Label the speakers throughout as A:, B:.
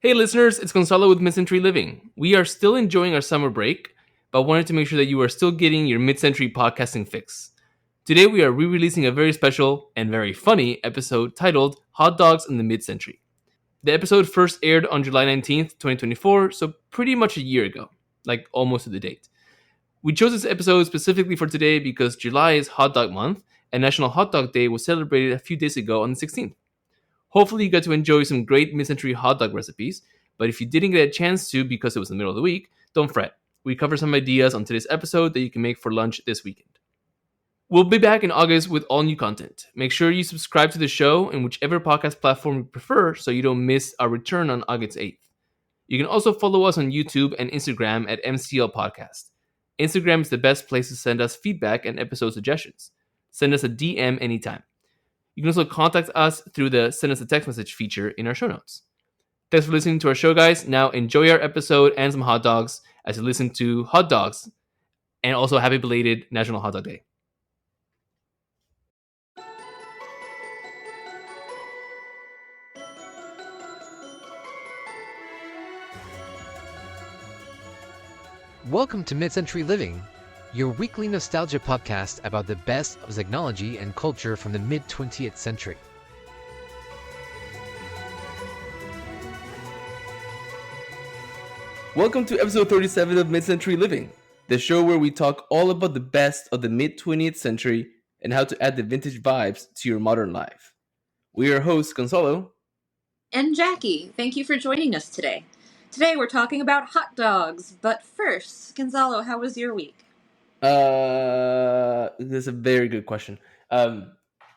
A: Hey listeners, it's Gonzalo with Mid-Century Living. We are still enjoying our summer break, but wanted to make sure that you are still getting your mid-century podcasting fix. Today we are re-releasing a very special and very funny episode titled Hot Dogs in the Mid-Century. The episode first aired on July 19th, 2024, so pretty much a year ago, like almost to the date. We chose this episode specifically for today because July is Hot Dog Month, and National Hot Dog Day was celebrated a few days ago on the 16th. Hopefully, you got to enjoy some great mid-century hot dog recipes. But if you didn't get a chance to because it was the middle of the week, don't fret. We cover some ideas on today's episode that you can make for lunch this weekend. We'll be back in August with all new content. Make sure you subscribe to the show in whichever podcast platform you prefer so you don't miss our return on August 8th. You can also follow us on YouTube and Instagram at MCL Podcast. Instagram is the best place to send us feedback and episode suggestions. Send us a DM anytime. You can also contact us through the send us a text message feature in our show notes. Thanks for listening to our show, guys. Now enjoy our episode and some hot dogs as you listen to Hot Dogs, and also happy belated National Hot Dog Day.
B: Welcome to Mid-Century Living, your weekly nostalgia podcast about the best of technology and culture from the mid-20th century.
A: Welcome to episode 37 of Mid-Century Living, the show where we talk all about the best of the mid-20th century and how to add the vintage vibes to your modern life. We are your hosts, Gonzalo
C: and Jackie. Thank you for joining us today. Today we're talking about hot dogs, but first, Gonzalo, how was your week?
A: That's a very good question.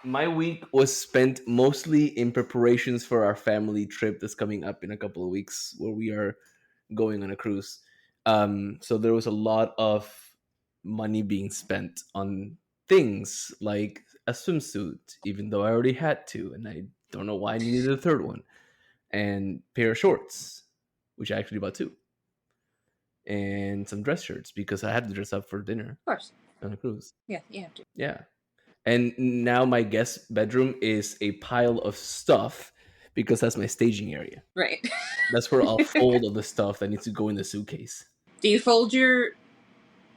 A: My week was spent mostly in preparations for our family trip that's coming up in a couple of weeks, where we are going on a cruise. So there was a lot of money being spent on things like a swimsuit, even though I already had two, and I don't know why I needed a third one, and pair of shorts, which I actually bought two, and some dress shirts because I had to dress up for dinner.
C: Of course.
A: On a cruise.
C: Yeah, you have to.
A: Yeah. And now my guest bedroom is a pile of stuff because that's my staging area.
C: Right.
A: That's where I'll fold all the stuff that needs to go in the suitcase.
C: Do you fold your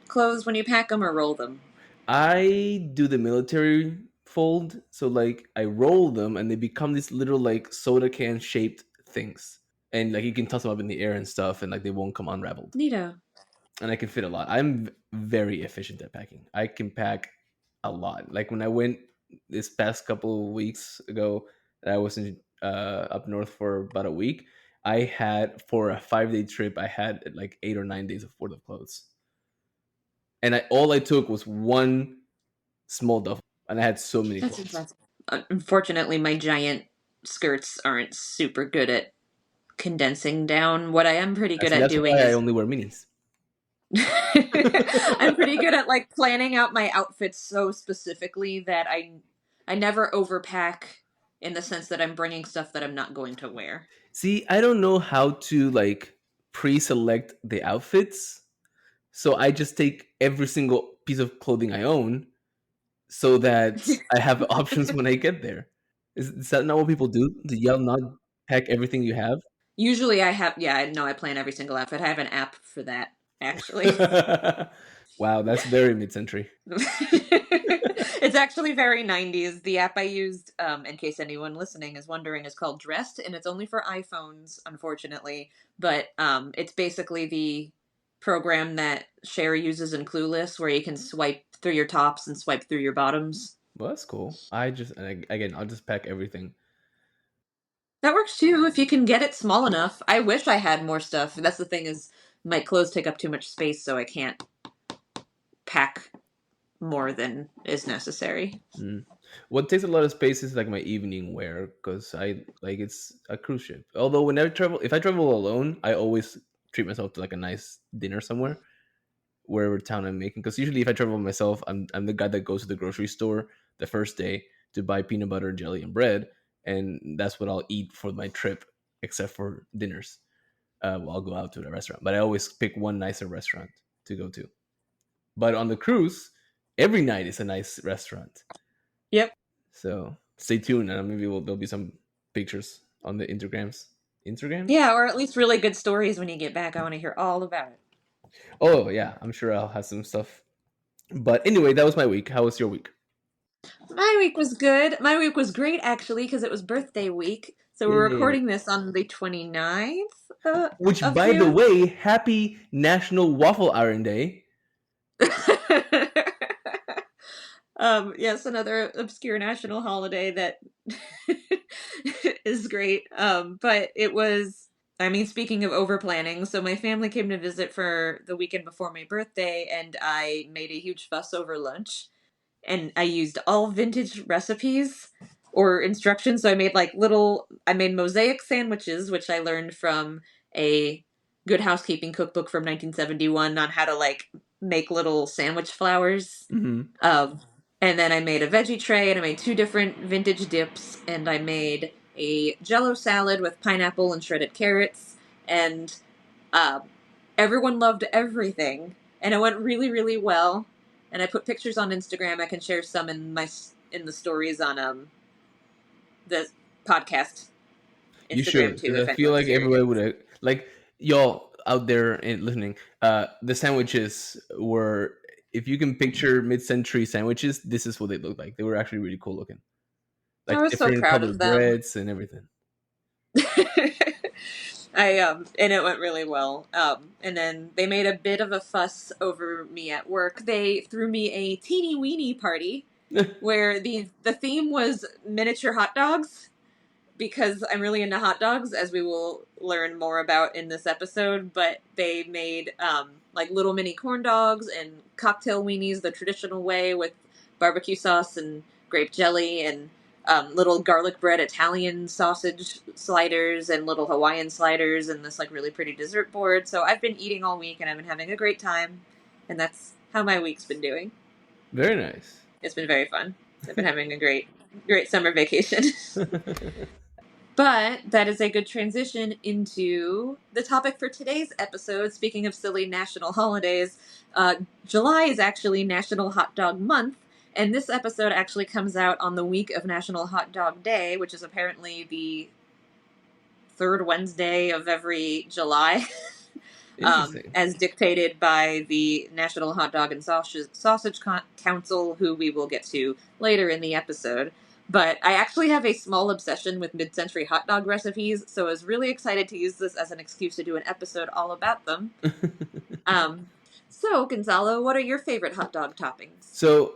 C: clothes when you pack them or roll them?
A: I do the military fold. So like I roll them and they become these little like soda can shaped things. And like you can toss them up in the air and stuff and like they won't come unraveled.
C: Neato.
A: And I can fit a lot. I'm very efficient at packing. I can pack a lot. Like when I went this past couple of weeks ago, I was in up north for about a week. I had for a 5-day trip, I had like 8 or 9 days of worth of clothes, and all I took was one small duffel, and I had so many
C: That's
A: clothes.
C: impressive. Unfortunately, my giant skirts aren't super good at condensing down. What I am pretty good at doing
A: That's why
C: is
A: I only wear minis.
C: I'm pretty good at like planning out my outfits so specifically that I never overpack in the sense that I'm bringing stuff that I'm not going to wear.
A: See, I don't know how to like pre-select the outfits, so I just take every single piece of clothing I own, so that I have options when I get there. Is that not what people do? Do y'all not pack everything you have?
C: Usually I have, I plan every single outfit. I have an app for that, actually.
A: Wow, that's very mid-century.
C: It's actually very 90s. The app I used, in case anyone listening is wondering, is called Dressed, and it's only for iPhones, unfortunately. But it's basically the program that Cher uses in Clueless, where you can swipe through your tops and swipe through your bottoms.
A: Well, that's cool. Again, I'll just pack everything.
C: That works too, if you can get it small enough. I wish I had more stuff. That's the thing, is my clothes take up too much space, so I can't pack more than is necessary.
A: What takes a lot of space is like my evening wear, because I like it's a cruise ship. Although if I travel alone, I always treat myself to like a nice dinner somewhere, wherever town I'm making. Because usually, if I travel by myself, I'm the guy that goes to the grocery store the first day to buy peanut butter, jelly, and bread, and that's what I'll eat for my trip, except for dinners. I'll go out to the restaurant, but I always pick one nicer restaurant to go to. But on the cruise, every night is a nice restaurant.
C: Yep.
A: So stay tuned, and maybe there'll be some pictures on the Instagrams. Instagram.
C: Yeah, or at least really good stories when you get back. I want to hear all about it.
A: Oh yeah, I'm sure I'll have some stuff. But anyway, that was my week. How was your week?
C: My week was good. My week was great, actually, because it was birthday week. So we're
A: Yay.
C: recording this on the 29th
A: Which,
C: of
A: by the
C: June.
A: way, happy National Waffle Iron Day.
C: Yes, another obscure national holiday that is great. But it was, I mean, speaking of over planning, so my family came to visit for the weekend before my birthday, and I made a huge fuss over lunch. And I used all vintage recipes or instructions. So I made mosaic sandwiches, which I learned from a Good Housekeeping cookbook from 1971 on how to like make little sandwich flowers.
A: Hmm.
C: Um, and then I made a veggie tray, and I made two different vintage dips, and I made a Jello salad with pineapple and shredded carrots, and um, everyone loved everything, and it went really, really well. And I put pictures on Instagram. I can share some in the stories on the podcast
A: You
C: Instagram
A: should,
C: too,
A: because I
C: if
A: feel
C: anyone's
A: like everybody would
C: curious.
A: like y'all out there and listening. The sandwiches were, if you can picture mid-century sandwiches, this is what they looked like. They were actually really cool looking,
C: I
A: like
C: was so
A: different
C: proud of
A: colored
C: them.
A: breads and everything.
C: I and it went really well. And then they made a bit of a fuss over me at work. They threw me a teeny weeny party where the theme was miniature hot dogs, because I'm really into hot dogs, as we will learn more about in this episode. But they made like little mini corn dogs and cocktail weenies the traditional way, with barbecue sauce and grape jelly, and little garlic bread Italian sausage sliders and little Hawaiian sliders, and this like really pretty dessert board. So I've been eating all week, and I've been having a great time, and that's how my week's been doing.
A: Very nice.
C: It's been very fun. I've been having a great summer vacation. But that is a good transition into the topic for today's episode. Speaking of silly national holidays, July is actually National Hot Dog Month, and this episode actually comes out on the week of National Hot Dog Day, which is apparently the third Wednesday of every July.
A: Interesting.
C: As dictated by the National Hot Dog and Sausage Council, who we will get to later in the episode. But I actually have a small obsession with mid-century hot dog recipes, so I was really excited to use this as an excuse to do an episode all about them. Um, so, Gonzalo, what are your favorite hot dog toppings?
A: So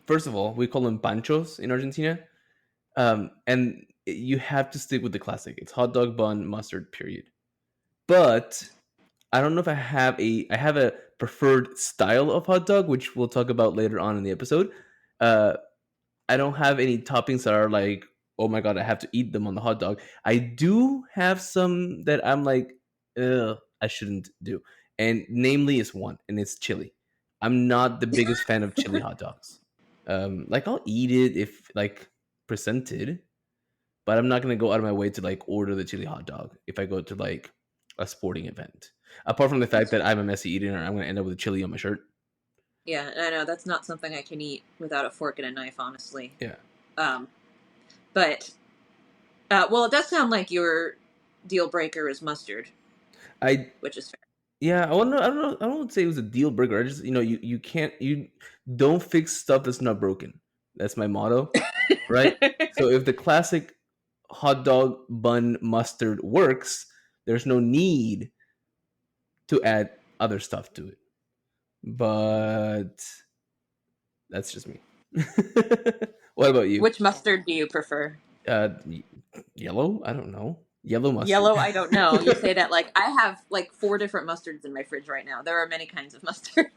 A: first of all, we call them panchos in Argentina, and you have to stick with the classic. It's hot dog bun, mustard, period. But I don't know if I have a preferred style of hot dog, which we'll talk about later on in the episode. Uh, I don't have any toppings that are like, oh my god, I have to eat them on the hot dog. I do have some that I'm like, I shouldn't do, and namely is one, and it's chili. I'm not the biggest fan of chili hot dogs. Like I'll eat it if like presented, but I'm not gonna go out of my way to like order the chili hot dog if I go to like a sporting event. Apart from the fact that I'm a messy eater and I'm gonna end up with chili on my shirt.
C: Yeah, I know that's not something I can eat without a fork and a knife, honestly.
A: Yeah,
C: Um, but well, it does sound like your deal breaker is mustard,
A: I
C: which is fair.
A: yeah. I don't know. I don't say it was a deal breaker. I just you can't you don't fix stuff that's not broken. That's my motto, right? So if the classic hot dog bun mustard works, there's no need to add other stuff to it. But that's just me. What about you?
C: Which mustard do you prefer?
A: Y- Yellow? I don't know. Yellow mustard.
C: Yellow, I don't know. You say that like I have like four different mustards in my fridge right now. There are many kinds of mustards.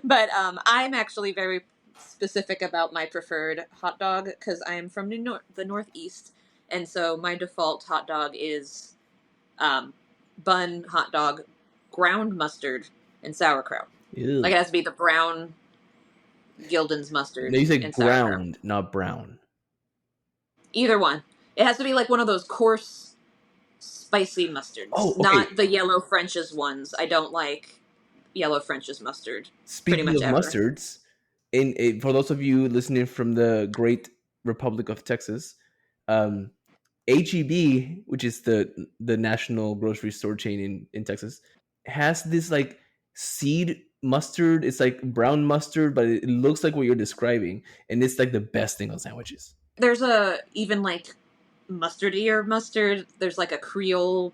C: But I'm actually very specific about my preferred hot dog because I am from the Northeast. And so my default hot dog is um, bun, hot dog, ground mustard, and sauerkraut. Like
A: Ew.
C: it has to be the brown Gildan's
A: No,
C: mustard
A: you say
C: and sauerkraut.
A: ground, not brown.
C: Either one. It has to be like one of those coarse, spicy
A: Oh,
C: mustards,
A: okay.
C: not the yellow French's ones. I don't like yellow French's mustard pretty
A: Speaking
C: much
A: of
C: ever.
A: mustards, for those of you listening from the great Republic of Texas, um, HEB, which is the national grocery store chain in Texas, has this like seed mustard. It's like brown mustard, but it looks like what you're describing, and it's like the best thing on sandwiches.
C: There's a even like mustardier mustard. There's like a Creole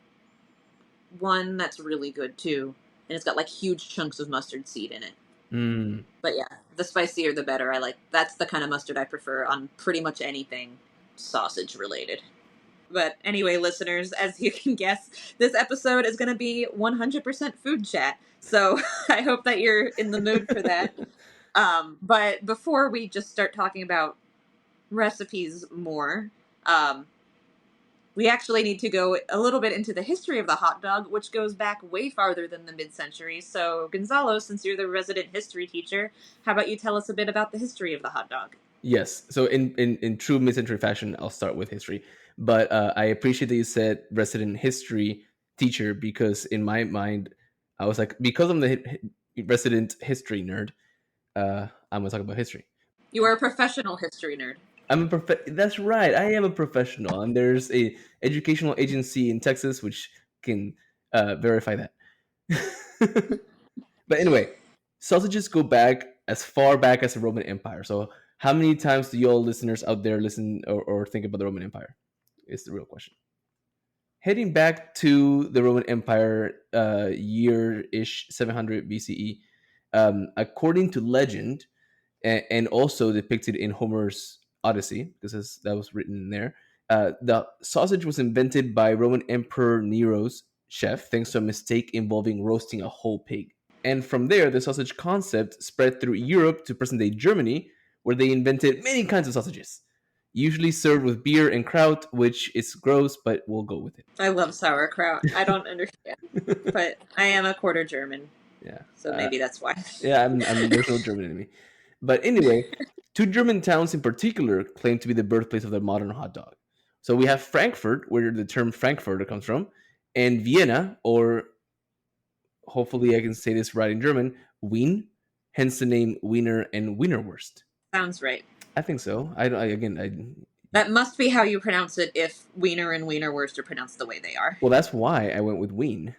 C: one that's really good too, and it's got like huge chunks of mustard seed in it.
A: Mm.
C: But yeah, the spicier the better. I like that's the kind of mustard I prefer on pretty much anything sausage related. But anyway, listeners, as you can guess, this episode is going to be 100% food chat. So I hope that you're in the mood for that. But before we just start talking about recipes more, um, we actually need to go a little bit into the history of the hot dog, which goes back way farther than the mid-century. So, Gonzalo, since you're the resident history teacher, how about you tell us a bit about the history of the hot dog?
A: Yes. So in true mid-century fashion, I'll start with history. But I appreciate that you said resident history teacher, because in my mind, I was like, because I'm the resident history nerd, I'm gonna talk about history.
C: You are a professional history nerd.
A: That's right. I am a professional, and there's a educational agency in Texas which can verify that. But anyway, sausages go back as far back as the Roman Empire. So, how many times do you all listeners out there listen or think about the Roman Empire? Is the real question. Heading back to the Roman Empire, year-ish 700 BCE, according to legend, and also depicted in Homer's Odyssey, because that was written in there. The sausage was invented by Roman Emperor Nero's chef, thanks to a mistake involving roasting a whole pig. And from there, the sausage concept spread through Europe to present day Germany, where they invented many kinds of sausages, usually served with beer and kraut, which is gross, but we'll go with it.
C: I love sauerkraut. I don't understand, but I am a quarter German.
A: Yeah.
C: So maybe that's why.
A: Yeah, there's no German in me. But anyway, two German towns in particular claim to be the birthplace of the modern hot dog. So we have Frankfurt, where the term Frankfurter comes from, and Vienna, or hopefully I can say this right in German, Wien, hence the name Wiener and Wienerwurst.
C: Sounds right.
A: I think so.
C: That must be how you pronounce it if Wiener and Wienerwurst are pronounced the way they are.
A: Well, that's why I went with Wien.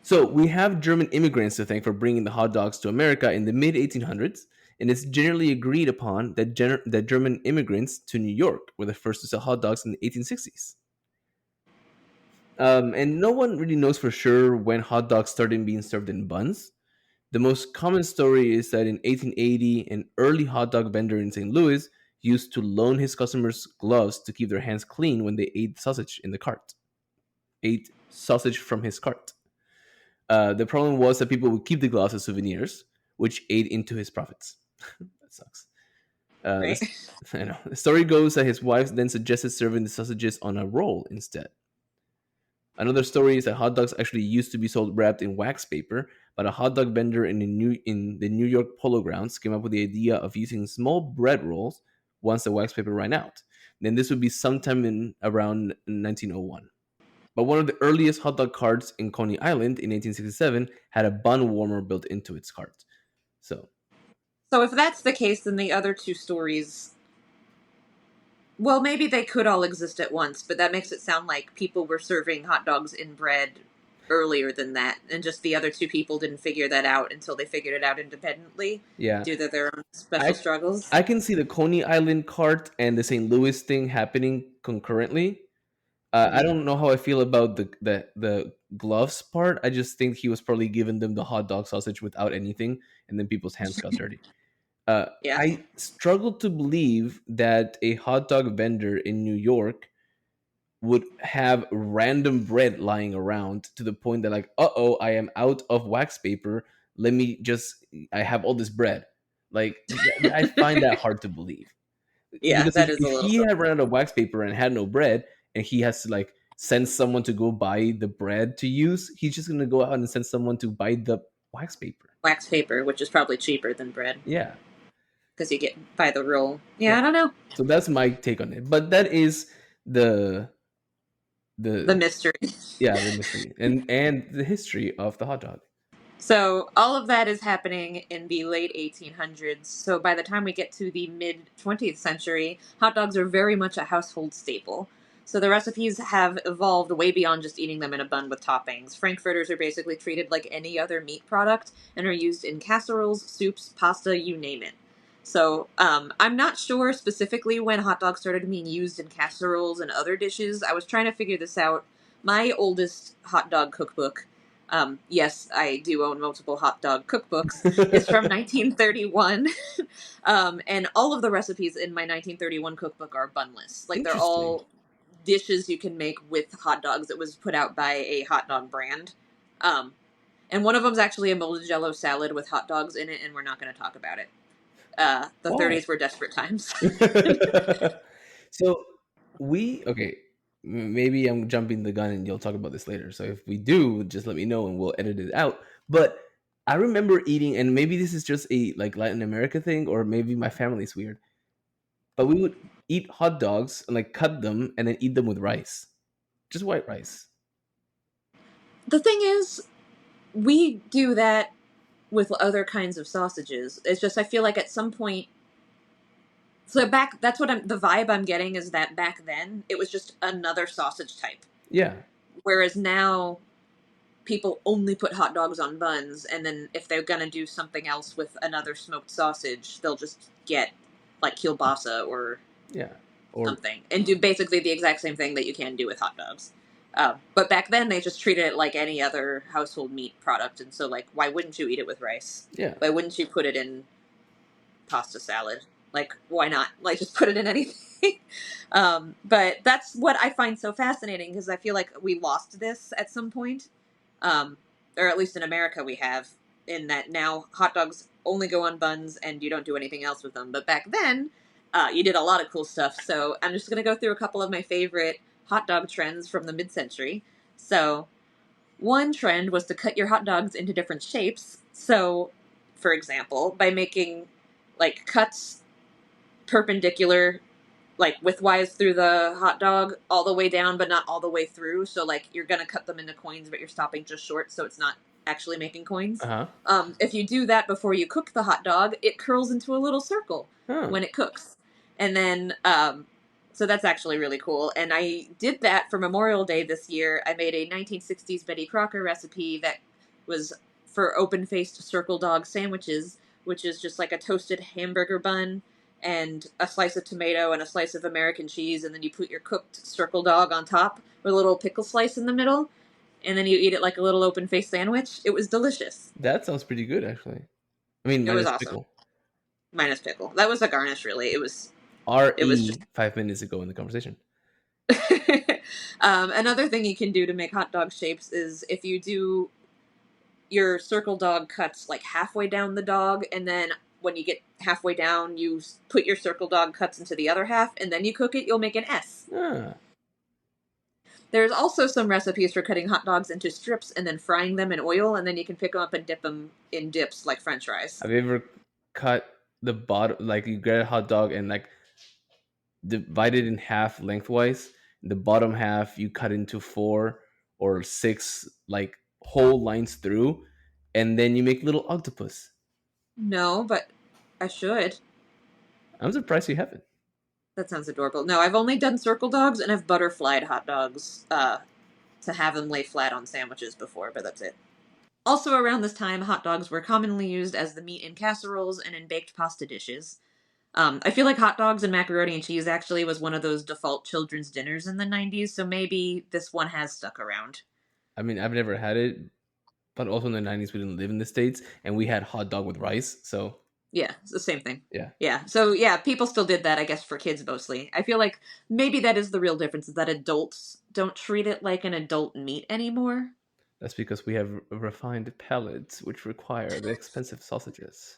A: So we have German immigrants to thank for bringing the hot dogs to America in the mid 1800s, and it's generally agreed upon that German immigrants to New York were the first to sell hot dogs in the 1860s. And no one really knows for sure when hot dogs started being served in buns. The most common story is that in 1880, an early hot dog vendor in St. Louis used to loan his customers gloves to keep their hands clean when they ate sausage in the cart. Ate sausage from his cart. The problem was that people would keep the gloves as souvenirs, which ate into his profits. That sucks.
C: Right?
A: I know. The story goes that his wife then suggested serving the sausages on a roll instead. Another story is that hot dogs actually used to be sold wrapped in wax paper, but a hot dog vendor in the New York Polo Grounds came up with the idea of using small bread rolls once the wax paper ran out. Then this would be sometime in around 1901. But one of the earliest hot dog carts in Coney Island in 1867 had a bun warmer built into its cart. So
C: if that's the case, then the other two stories, well, maybe they could all exist at once, but that makes it sound like people were serving hot dogs in bread earlier than that, and just the other two people didn't figure that out until they figured it out independently.
A: Yeah,
C: due to their own special struggles.
A: I can see the Coney Island cart and the St. Louis thing happening concurrently. I don't know how I feel about the gloves part. I just think he was probably giving them the hot dog sausage without anything, and then people's hands got dirty.
C: Yeah.
A: I struggle to believe that a hot dog vendor in New York would have random bread lying around to the point that like, I am out of wax paper. I have all this bread. Like, I find that hard to believe.
C: Yeah,
A: because
C: that
A: if,
C: is a
A: if
C: little.
A: he had run out of wax paper and had no bread, and he has to like send someone to go buy the bread to use, he's just gonna go out and send someone to buy the wax paper.
C: Wax paper, which is probably cheaper than bread.
A: Yeah,
C: because you get by the roll. Yeah, I don't know.
A: So that's my take on it. But that is the
C: mystery.
A: Yeah, the mystery and the history of the hot dog.
C: So all of that is happening in the late 1800s. So by the time we get to the mid 20th century, hot dogs are very much a household staple. So the recipes have evolved way beyond just eating them in a bun with toppings. Frankfurters are basically treated like any other meat product and are used in casseroles, soups, pasta, you name it. So I'm not sure specifically when hot dogs started being used in casseroles and other dishes. I was trying to figure this out. My oldest hot dog cookbook, yes, I do own multiple hot dog cookbooks, is from 1931. And all of the recipes in my 1931 cookbook are bunless. Like, they're
A: Interesting.
C: all dishes you can make with hot dogs. It was put out by a hot dog brand. Um, and one of them's actually a molded jello salad with hot dogs in it, and we're not going to talk about it. The
A: Why?
C: 30s were desperate times.
A: So we okay. Maybe I'm jumping the gun, and you'll talk about this later. So if we do, just let me know, and we'll edit it out. But I remember eating, and maybe this is just a like Latin America thing, or maybe my family's weird. But we would eat hot dogs and like cut them, and then eat them with rice, just white rice.
C: The thing is, we do that with other kinds of sausages. It's just I feel like at some point, so back that's what the vibe I'm getting is that back then it was just another sausage type.
A: Yeah,
C: Whereas now people only put hot dogs on buns, and then if they're gonna do something else with another smoked sausage, they'll just get like kielbasa or
A: yeah. Or
C: something and do basically the exact same thing that you can do with hot dogs. But back then they just treated it like any other household meat product, and so like, why wouldn't you eat it with rice?
A: yeah,
C: Why wouldn't you put it in pasta salad? Like, why not? Like, just put it in anything. But that's what I find so fascinating, because I feel like we lost this at some point, um, or at least in America we have. In that now hot dogs only go on buns and you don't do anything else with them. But back then, you did a lot of cool stuff. So I'm just gonna go through a couple of my favorite hot dog trends from the mid-century. So one trend was to cut your hot dogs into different shapes. So, for example, by making like cuts perpendicular, like widthwise through the hot dog, all the way down, but not all the way through. So, like, you're gonna cut them into coins, but you're stopping just short, so it's not actually making
A: uh
C: coins.
A: huh.
C: If you do that before you cook the hot dog, it curls into a little circle
A: Huh.
C: when it cooks. And then, so that's actually really cool. And I did that for Memorial Day this year. I made a 1960s Betty Crocker recipe that was for open faced circle dog sandwiches, which is just like a toasted hamburger bun and a slice of tomato and a slice of American cheese, and then you put your cooked circle dog on top with a little pickle slice in the middle, and then you eat it like a little open faced sandwich. It was delicious.
A: That sounds pretty good, actually. I mean,
C: It was
A: minus
C: awesome.
A: pickle.
C: Minus pickle. That was a garnish, really. It was just.
A: RE 5 minutes ago in the conversation.
C: Another thing you can do to make hot dog shapes is if you do your circle dog cuts like halfway down the dog, and then when you get halfway down, you put your circle dog cuts into the other half, and then you cook it, you'll make an S.
A: Ah,
C: There's also some recipes for cutting hot dogs into strips and then frying them in oil, and then you can pick them up and dip them in dips like French fries.
A: have you ever cut the bottom, like you get a hot dog and like divide it in half lengthwise? The bottom half you cut into 4 or 6 like whole lines through, and then you make little octopus.
C: No, but I should.
A: I'm surprised you haven't.
C: That sounds adorable. No, I've only done circle dogs and I've butterflied hot dogs to have them lay flat on sandwiches before, but that's it. Also, around this time, hot dogs were commonly used as the meat in casseroles and in baked pasta dishes. I feel like hot dogs and macaroni and cheese actually was one of those default children's dinners in the 90s, so maybe this one has stuck around.
A: I mean, I've never had it, but also in the 90s we didn't live in the States and we had hot dog with rice. So
C: Yeah, it's the same thing.
A: yeah,
C: Yeah, so yeah, people still did that, I guess, for kids mostly. I feel like maybe that is the real difference, is that adults don't treat it like an adult meat anymore.
A: that's because we have refined palates which require the expensive sausages.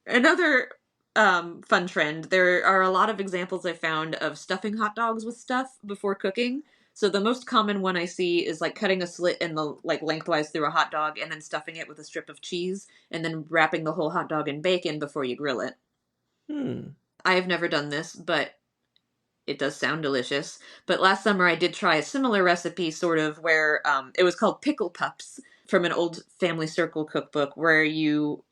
C: Another fun trend, there are a lot of examples I found of stuffing hot dogs with stuff before cooking. So the most common one I see is like cutting a slit in the like lengthwise through a hot dog and then stuffing it with a strip of cheese and then wrapping the whole hot dog in bacon before you grill it.
A: Hmm.
C: I have never done this, but it does sound delicious. But last summer I did try a similar recipe, sort of, where it was called pickle pups. from an old Family Circle cookbook where you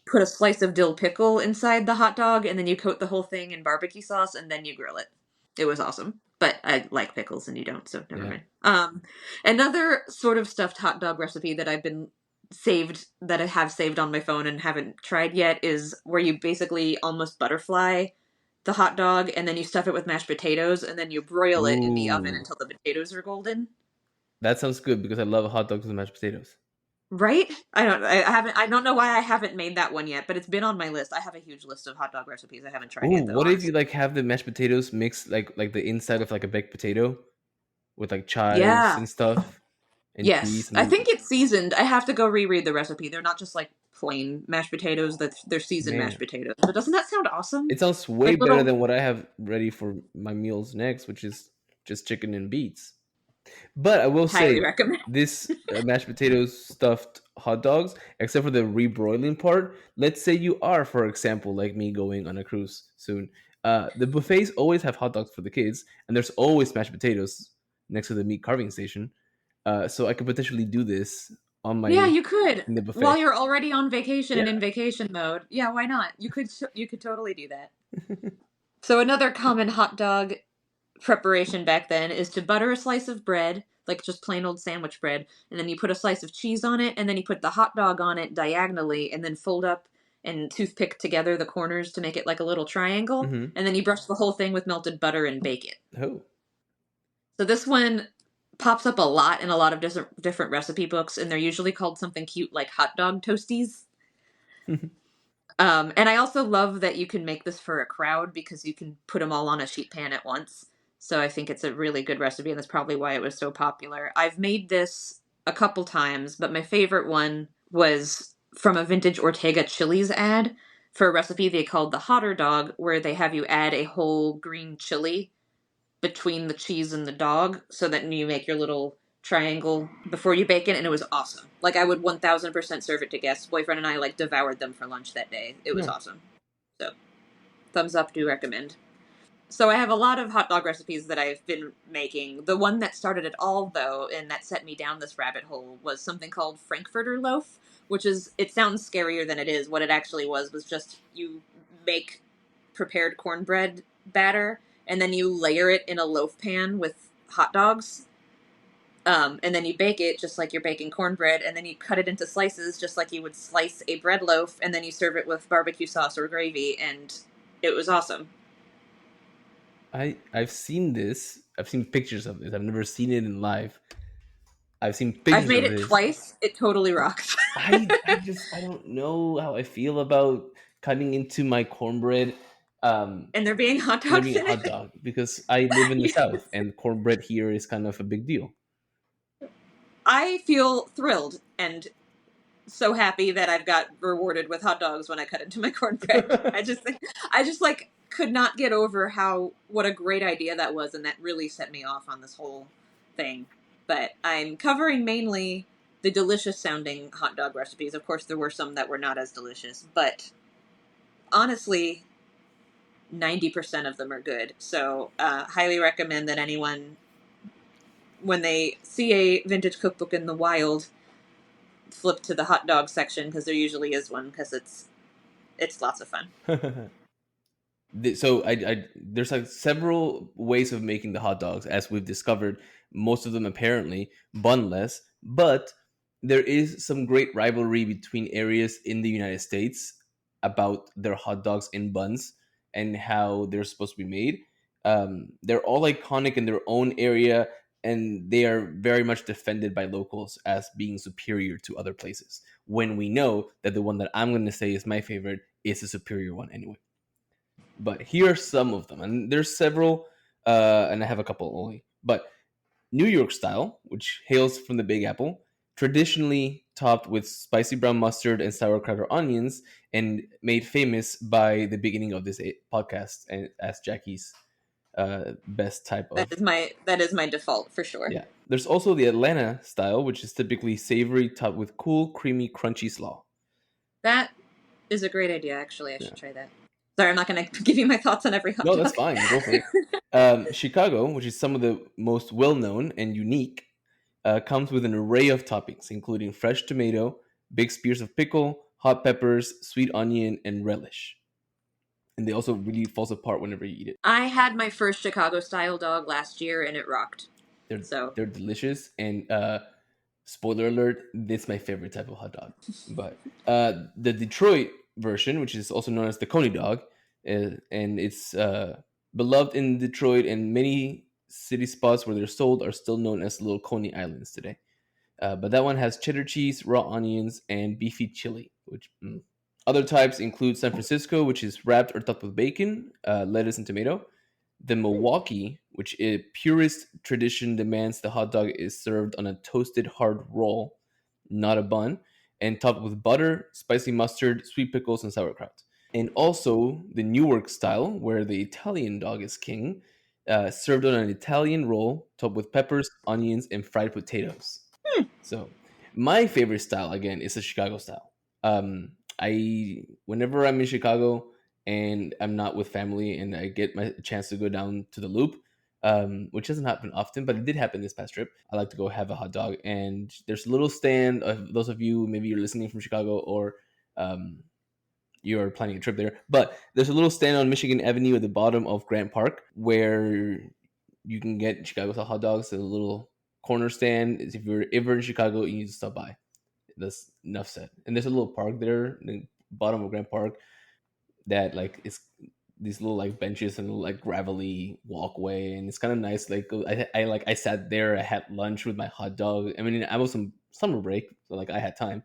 C: put a slice of dill pickle inside the hot dog and then you coat the whole thing in barbecue sauce and then you grill it. It was awesome. But I like pickles and you don't, so never
A: Yeah.
C: mind. Another sort of stuffed hot dog recipe that I have saved on my phone and haven't tried yet is where you basically almost butterfly the hot dog and then you stuff it with mashed potatoes and then you broil it in the oven
A: Ooh,
C: until the potatoes are golden.
A: that sounds good because I love hot dogs with mashed potatoes.
C: Right? I don't know why I haven't made that one yet, but it's been on my list. I have a huge list of hot dog recipes I haven't tried
A: Ooh,
C: yet though,
A: what if you
C: honestly.
A: like have the mashed potatoes mixed like the inside of like a baked potato with like chives
C: Yeah.
A: and stuff and cheese
C: Yes.
A: and
C: I
A: then
C: think it's seasoned. I have to go reread the recipe. They're not just like plain mashed potatoes, they're seasoned mashed
A: man,
C: potatoes. But doesn't that sound awesome?
A: it sounds way
C: Like
A: better
C: little
A: than what I have ready for my meals next, which is just chicken and beets. But I will
C: highly
A: say
C: recommend.
A: this mashed potatoes stuffed hot dogs, except for the rebroiling part. Let's say you are, for example, like me going on a cruise soon. The buffets always have hot dogs for the kids, and there's always mashed potatoes next to the meat carving station. So I could potentially do this on my
C: Yeah, you could.
A: in the
C: While
A: buffet.
C: you're already on vacation
A: Yeah.
C: and in vacation mode. Yeah, why not? You could totally do that. So another common hot dog preparation back then is to butter a slice of bread, like just plain old sandwich bread, and then you put a slice of cheese on it, and then you put the hot dog on it diagonally, and then fold up and toothpick together the corners to make it like a little triangle,
A: Hmm.
C: and then you brush the whole thing with melted butter and bake it.
A: Oh.
C: So this one pops up a lot in a lot of different recipe books, and they're usually called something cute like hot dog toasties. And I also love that you can make this for a crowd because you can put them all on a sheet pan at once. So I think it's a really good recipe, and that's probably why it was so popular. I've made this a couple times, but my favorite one was from a vintage Ortega Chili's ad for a recipe they called the Hotter Dog, where they have you add a whole green chili between the cheese and the dog so that you make your little triangle before you bake it, and it was awesome. Like I would 1000% serve it to guests. Boyfriend and I like devoured them for lunch that day. It was
A: No.
C: awesome. So thumbs up, do recommend. So I have a lot of hot dog recipes that I've been making. The one that started it all though, and that set me down this rabbit hole, was something called Frankfurter loaf, which is, it sounds scarier than it is. What it actually was just you make prepared cornbread batter and then you layer it in a loaf pan with hot dogs. And then you bake it just like you're baking cornbread, and then you cut it into slices just like you would slice a bread loaf, and then you serve it with barbecue sauce or gravy, and it was awesome.
A: I've seen this. I've seen pictures of this. I've never seen it in live. I've seen
C: I've
A: pictures
C: made
A: of
C: it
A: this.
C: twice. It totally rocks.
A: I don't know how I feel about cutting into my cornbread
C: And there being hot
A: and there
C: dogs
A: being a
C: in
A: hot
C: it.
A: dog because I live in the
C: Yeah.
A: south and cornbread here is kind of a big deal.
C: I feel thrilled and so happy that I've got rewarded with hot dogs when I cut into my cornbread. I just like could not get over how what a great idea that was, and that really set me off on this whole thing. But I'm covering mainly the delicious sounding hot dog recipes. Of course, there were some that were not as delicious, but honestly, 90% of them are good. So, highly recommend that anyone, when they see a vintage cookbook in the wild, flip to the hot dog section because there usually is one because it's lots of fun.
A: So there's like several ways of making the hot dogs, as we've discovered. Most of them apparently bunless, but there is some great rivalry between areas in the United States about their hot dogs in buns and how they're supposed to be made. They're all iconic in their own area, and they are very much defended by locals as being superior to other places. When we know that the one that I'm going to say is my favorite is a superior one anyway. But here are some of them, and there's several, and I have a couple only. But New York style, which hails from the Big Apple, traditionally topped with spicy brown mustard and sauerkraut or onions, and made famous by the beginning of this podcast and as Jackie's best type of.
C: That is my default for sure.
A: Yeah. There's also the Atlanta style, which is typically savory, topped with cool, creamy, crunchy slaw.
C: That is a great idea. Actually, I
A: Yeah.
C: should try that. Sorry, I'm not going to give you my thoughts on every hot
A: No, that's
C: dog.
A: fine. Go for it. Chicago, which is some of the most well known and unique, Comes with an array of toppings, including fresh tomato, big spears of pickle, hot peppers, sweet onion, and relish. And they also really falls apart whenever you eat it.
C: I had my first Chicago style dog last year and it rocked.
A: They're
C: So
A: they're delicious, and spoiler alert, this my favorite type of hot dog. But the Detroit version, which is also known as the Coney dog, and it's beloved in Detroit, and many city spots where they're sold are still known as little Coney Islands today. But that one has cheddar cheese, raw onions, and beefy chili. Other types include San Francisco, which is wrapped or topped with bacon, lettuce, and tomato. The Milwaukee, which is purest tradition demands the hot dog is served on a toasted hard roll, not a bun, and topped with butter, spicy mustard, sweet pickles, and sauerkraut. And also the Newark style, where the Italian dog is king, served on an Italian roll topped with peppers, onions, and fried potatoes. So my favorite style again is the Chicago style. I whenever I'm in Chicago and I'm not with family and I get my chance to go down to the Loop, which doesn't happen often, but it did happen this past trip. I like to go have a hot dog, and there's a little stand. Of those of you maybe you're listening from Chicago or you're planning a trip there, but there's a little stand on Michigan Avenue at the bottom of Grant Park where you can get Chicago style hot dogs. There's a little corner stand. If you're ever in Chicago, you need to stop by. That's enough said. And there's a little park there, in the bottom of Grant Park, that like is these little like benches and like gravelly walkway, and it's kind of nice. Like I sat there, I had lunch with my hot dog. I mean, I was on summer break, so like I had time.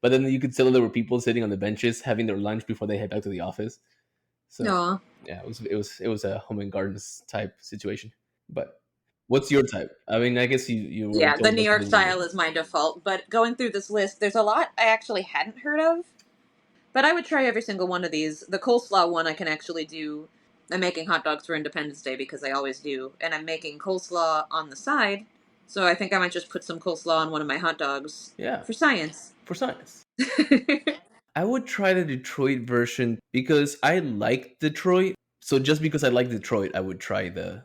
A: But then you could tell there were people sitting on the benches having their lunch before they head back to the office. So
C: Aw.
A: yeah, it was a home and gardens type situation. But what's your type? I mean, I guess you were
C: Yeah, the
A: told
C: New
A: what to
C: York
A: do with
C: style
A: it.
C: is my default, but going through this list, there's a lot I actually hadn't heard of. But I would try every single one of these. The coleslaw one I can actually do. I'm making hot dogs for Independence Day because I always do, and I'm making coleslaw on the side. So I think I might just put some coleslaw on one of my hot dogs
A: Yeah,
C: for science.
A: for science. I would try the Detroit version because I like Detroit. So just because I like Detroit, I would try the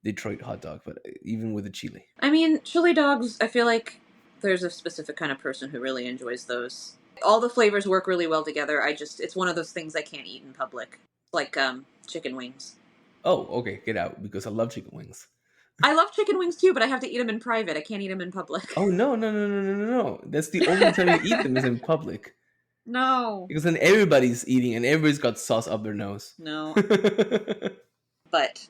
A: Detroit hot dog, but even with the chili.
C: I mean, chili dogs, I feel like there's a specific kind of person who really enjoys those. All the flavors work really well together. It's one of those things I can't eat in public. Like, chicken wings.
A: Oh, okay, get out because I love chicken wings.
C: I love chicken wings too, but I have to eat them in private. I can't eat them in public.
A: Oh no, no, no, no, no, no, no. That's the only time you eat them is in public.
C: No.
A: Because then everybody's eating and everybody's got sauce up their nose.
C: No. But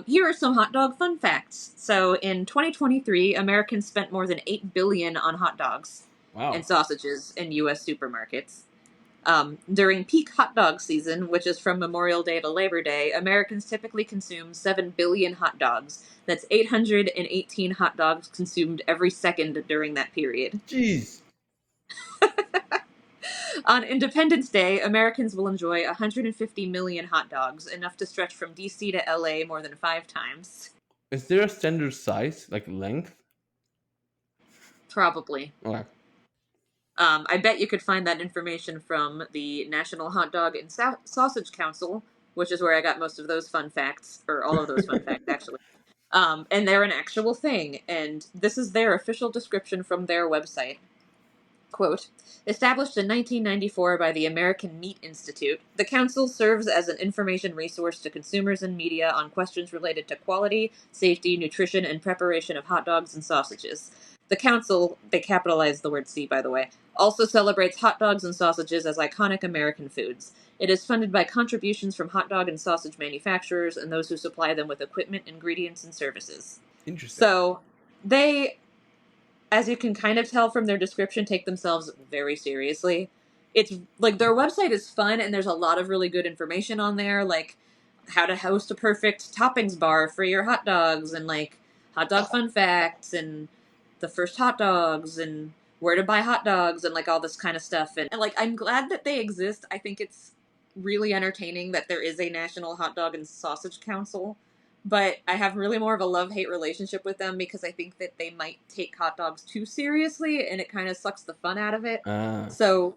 C: here are some hot dog fun facts. So in 2023, Americans spent more than $8 billion on hot dogs
A: Wow.
C: and sausages in U.S. supermarkets. During peak hot dog season, which is from Memorial Day to Labor Day, Americans typically consume 7 billion hot dogs. That's 818 hot dogs consumed every second during that period.
A: Jeez.
C: On Independence Day, Americans will enjoy 150 million hot dogs, enough to stretch from DC to LA more than 5 times.
A: Is there a standard size, like length?
C: Probably.
A: Okay.
C: I bet you could find that information from the National Hot Dog and Sausage Council, which is where I got most of those fun facts, or all of those fun facts, actually. And they're an actual thing, and this is their official description from their website. Quote, established in 1994 by the American Meat Institute, the Council serves as an information resource to consumers and media on questions related to quality, safety, nutrition, and preparation of hot dogs and sausages. The Council, they capitalized the word C, by the way, also celebrates hot dogs and sausages as iconic American foods. It is funded by contributions from hot dog and sausage manufacturers and those who supply them with equipment, ingredients, and services.
A: Interesting.
C: So, they, as you can kind of tell from their description, take themselves very seriously. It's like their website is fun and there's a lot of really good information on there, like how to host a perfect toppings bar for your hot dogs and like hot dog fun facts and the first hot dogs and where to buy hot dogs and like all this kind of stuff. And like I'm glad that they exist. I think it's really entertaining that there is a National Hot Dog and Sausage Council. But I have really more of a love-hate relationship with them because I think that they might take hot dogs too seriously and it kind of sucks the fun out of it. So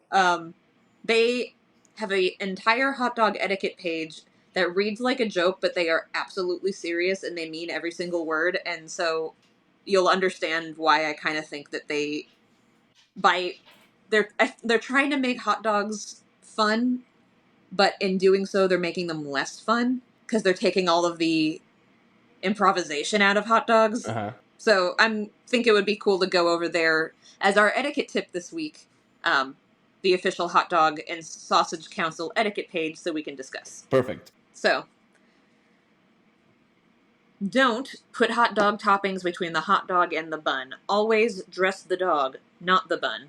C: they have an entire hot dog etiquette page that reads like a joke, but they are absolutely serious and they mean every single word. And so you'll understand why I kind of think that they're trying to make hot dogs fun, but in doing so, they're making them less fun because they're taking all of the improvisation out of hot dogs.
A: Uh-huh.
C: So I think it would be cool to go over there as our etiquette tip this week, the official hot dog and sausage council etiquette page, so we can discuss.
A: Perfect.
C: So, don't put hot dog toppings between the hot dog and the bun. Always dress the dog, not the bun.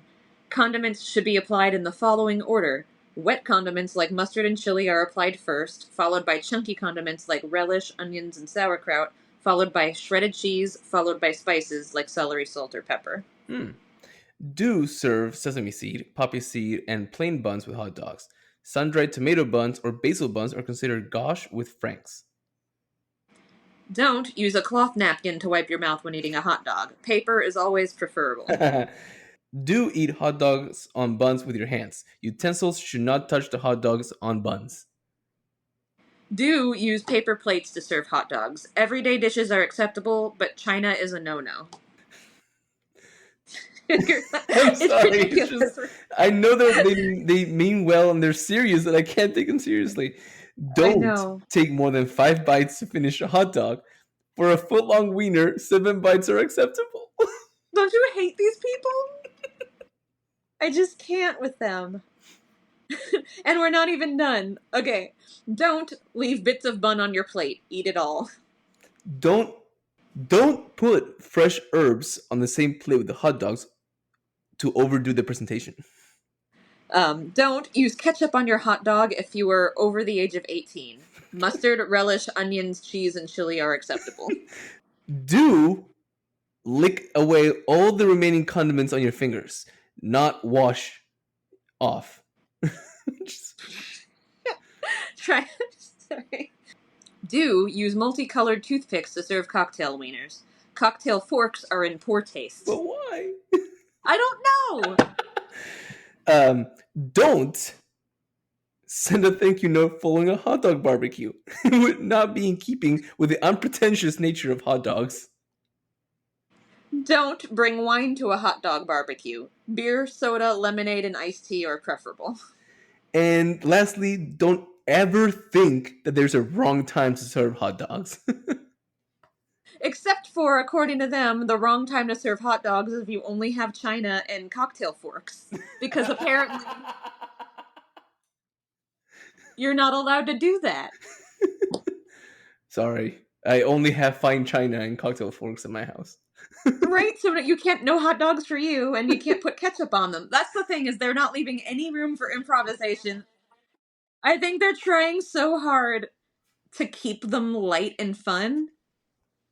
C: Condiments should be applied in the following order. Wet condiments like mustard and chili are applied first, followed by chunky condiments like relish, onions, and sauerkraut, followed by shredded cheese, followed by spices like celery, salt, or pepper.
A: Do serve sesame seed, poppy seed, and plain buns with hot dogs. Sun-dried tomato buns or basil buns are considered gauche with franks.
C: Don't use a cloth napkin to wipe your mouth when eating a hot dog. Paper is always preferable.
A: Do eat hot dogs on buns with your hands. Utensils should not touch the hot dogs on buns.
C: Do use paper plates to serve hot dogs. Everyday dishes are acceptable, but China is a no-no.
A: I'm
C: It's
A: sorry. It's
C: ridiculous.
A: just, I know that they mean well and they're serious, and I can't take them seriously. Don't
C: know.
A: take more than 5 bites to finish a hot dog. For a foot-long wiener, 7 bites are acceptable.
C: Don't you hate these people? I just can't with them. And we're not even done. Okay. Don't leave bits of bun on your plate. Eat it all.
A: Don't put fresh herbs on the same plate with the hot dogs to overdo the presentation.
C: Don't use ketchup on your hot dog if you are over the age of 18. Mustard, relish, onions, cheese, and chili are acceptable.
A: Do lick away all the remaining condiments on your fingers, not wash off.
C: Try. Sorry. Do use multicolored toothpicks to serve cocktail wieners. Cocktail forks are in poor taste.
A: But why?
C: I don't know.
A: Don't send a thank you note following a hot dog barbecue. It would not be in keeping with the unpretentious nature of hot dogs.
C: Don't bring wine to a hot dog barbecue. Beer, soda, lemonade, and iced tea are preferable.
A: And lastly, don't ever think that there's a wrong time to serve hot dogs.
C: Except for, according to them, the wrong time to serve hot dogs is if you only have china and cocktail forks. Because apparently you're not allowed to do that.
A: Sorry, I only have fine china and cocktail forks in my house.
C: Right? So you can't, no hot dogs for you, and you can't put ketchup on them. That's the thing, is they're not leaving any room for improvisation. I think they're trying so hard to keep them light and fun.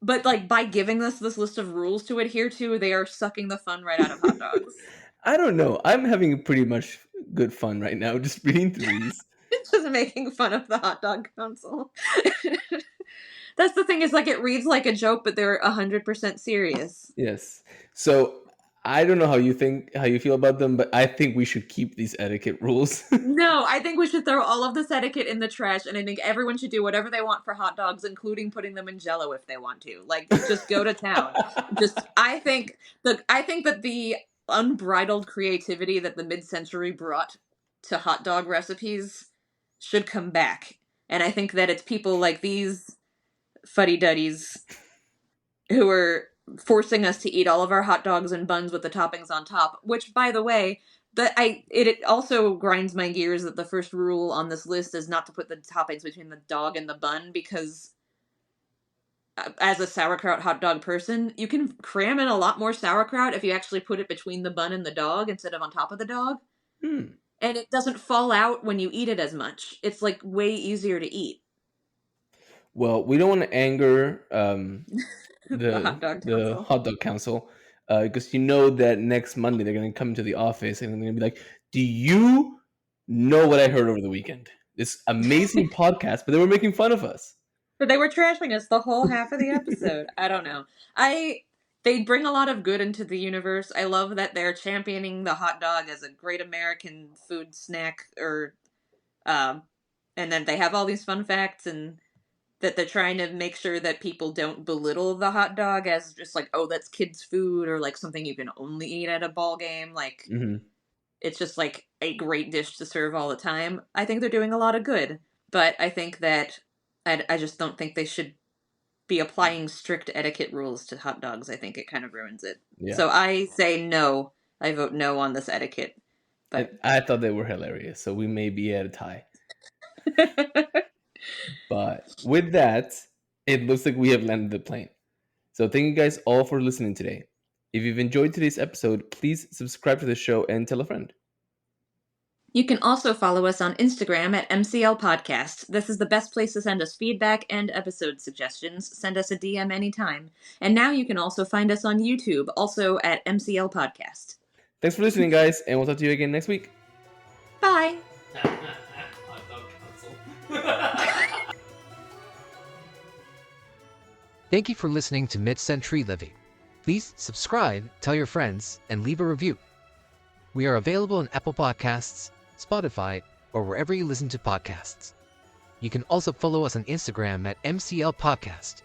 C: But, like, by giving us this list of rules to adhere to, they are sucking the fun right out of hot dogs.
A: I don't know. I'm having pretty much good fun right now just reading through these.
C: It's just making fun of the hot dog council. That's the thing, is like it reads like a joke, but they're 100% serious.
A: Yes. So I don't know how you feel about them, but I think we should keep these etiquette rules.
C: No, I think we should throw all of this etiquette in the trash, and I think everyone should do whatever they want for hot dogs, including putting them in Jell-O if they want to. Like, just go to town. I think that the unbridled creativity that the mid-century brought to hot dog recipes should come back. And I think that it's people like these fuddy-duddies who are forcing us to eat all of our hot dogs and buns with the toppings on top, which, by the way, it also grinds my gears that the first rule on this list is not to put the toppings between the dog and the bun, because as a sauerkraut hot dog person, you can cram in a lot more sauerkraut if you actually put it between the bun and the dog instead of on top of the dog. And it doesn't fall out when you eat it as much. It's like way easier to eat.
A: Well, we don't want to anger
C: The
A: hot dog council, because you know that next Monday they're going to come to the office and they're going to be like, "Do you know what I heard over the weekend? This amazing podcast, but they were making fun of us."
C: But they were trashing us the whole half of the episode. I don't know. They bring a lot of good into the universe. I love that they're championing the hot dog as a great American food snack, and then they have all these fun facts, and that they're trying to make sure that people don't belittle the hot dog as just like, oh, that's kids' food or like something you can only eat at a ball game. Like,
A: Hmm.
C: it's just like a great dish to serve all the time. I think they're doing a lot of good, but I think that I just don't think they should be applying strict etiquette rules to hot dogs. I think it kind of ruins it.
A: Yeah.
C: So I say no. I vote no on this etiquette.
A: And
C: But
A: I thought they were hilarious, so we may be at a tie. But with that, it looks like we have landed the plane. So thank you guys all for listening today. If you've enjoyed today's episode, please subscribe to the show and tell a friend.
C: you can also follow us on Instagram at MCL Podcast. This is the best place to send us feedback and episode suggestions. Send us a DM anytime. And now you can also find us on YouTube, also at MCL Podcast.
A: Thanks for listening, guys, and we'll talk to you again next week.
C: Bye.
B: Thank you for listening to Mid-Century Living. Please subscribe, tell your friends, and leave a review. We are available on Apple Podcasts, Spotify, or wherever you listen to podcasts. You can also follow us on Instagram at MCL Podcast.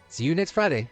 B: See you next Friday.